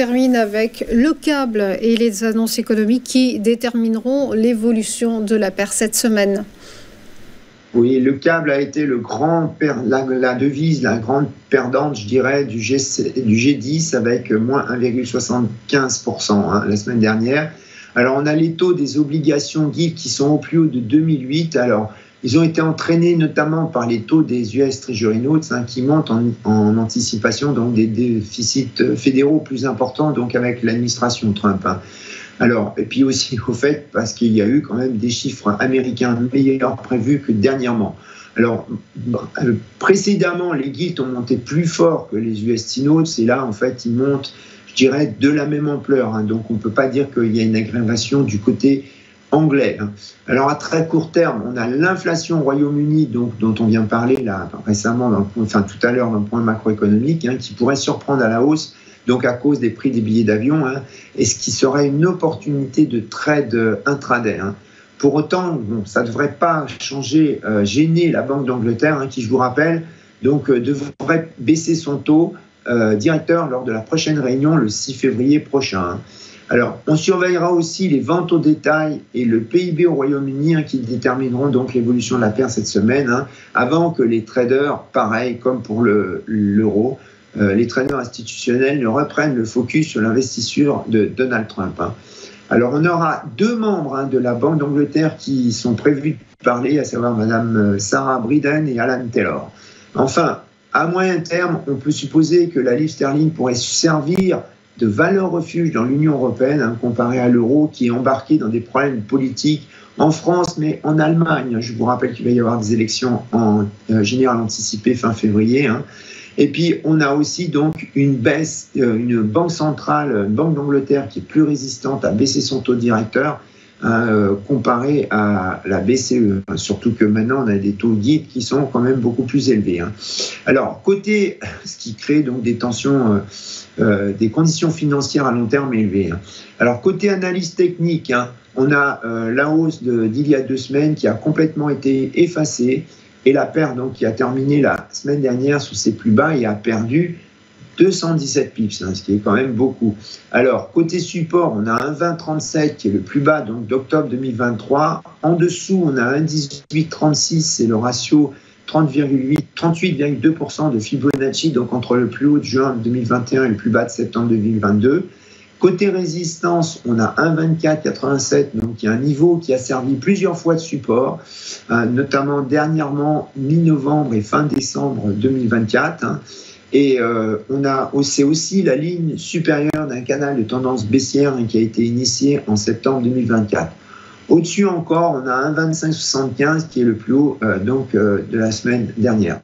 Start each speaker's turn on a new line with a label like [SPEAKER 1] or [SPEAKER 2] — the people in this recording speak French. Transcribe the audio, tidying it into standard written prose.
[SPEAKER 1] termine avec le câble et les annonces économiques qui détermineront l'évolution de la paire cette semaine.
[SPEAKER 2] Oui, le câble a été la devise, la grande perdante, je dirais, du G10 avec moins 1,75% la semaine dernière. Alors, on a les taux des obligations GIFT qui sont au plus haut de 2008. Alors, ils ont été entraînés notamment par les taux des US Treasury Notes qui montent en anticipation donc des déficits fédéraux plus importants donc avec l'administration Trump. Alors, et puis aussi au fait parce qu'il y a eu quand même des chiffres américains meilleurs prévus que dernièrement. Alors, précédemment, les gilts ont monté plus fort que les US Notes et là, en fait, ils montent, je dirais, de la même ampleur. Donc, on ne peut pas dire qu'il y a une aggravation du côté anglais. Alors, à très court terme, on a l'inflation au Royaume-Uni, dont on vient de parler là, récemment, tout à l'heure, d'un point macroéconomique, qui pourrait surprendre à la hausse, donc à cause des prix des billets d'avion, et ce qui serait une opportunité de trade intraday. Pour autant, ça ne devrait pas gêner la Banque d'Angleterre, qui, je vous rappelle, donc, devrait baisser son taux directeur lors de la prochaine réunion le 6 février prochain. Alors, on surveillera aussi les ventes au détail et le PIB au Royaume-Uni qui détermineront donc l'évolution de la paire cette semaine, avant que les traders, pareil comme pour l'euro, les traders institutionnels ne reprennent le focus sur l'investisseur de Donald Trump. Alors, on aura deux membres de la Banque d'Angleterre qui sont prévus de parler, à savoir Mme Sarah Briden et Alan Taylor. Enfin, à moyen terme, on peut supposer que la livre sterling pourrait servir de valeur refuge dans l'Union européenne, comparé à l'euro qui est embarqué dans des problèmes politiques en France, mais en Allemagne. Je vous rappelle qu'il va y avoir des élections en général anticipées fin février. Et puis, on a aussi donc une baisse, une banque centrale, une banque d'Angleterre qui est plus résistante à baisser son taux directeur comparé à la BCE. Surtout que maintenant, on a des taux guides qui sont quand même beaucoup plus élevés. Alors, côté, ce qui crée donc des tensions, des conditions financières à long terme élevées. Alors, côté analyse technique, on a la hausse d'il y a 2 semaines qui a complètement été effacée. Et la paire donc, qui a terminé la semaine dernière sous ses plus bas et a perdu 217 pips, ce qui est quand même beaucoup. Alors, côté support, on a un 20,37 qui est le plus bas donc d'octobre 2023. En dessous, on a un 18,36, c'est le ratio 38,2% de Fibonacci, donc entre le plus haut de juin 2021 et le plus bas de septembre 2022. Côté résistance, on a un 24,87, donc il y a un niveau qui a servi plusieurs fois de support, notamment dernièrement mi-novembre et fin décembre 2024. Et c'est aussi la ligne supérieure d'un canal de tendance baissière qui a été initié en septembre 2024. Au-dessus encore, on a un 25,75 qui est le plus haut de la semaine dernière.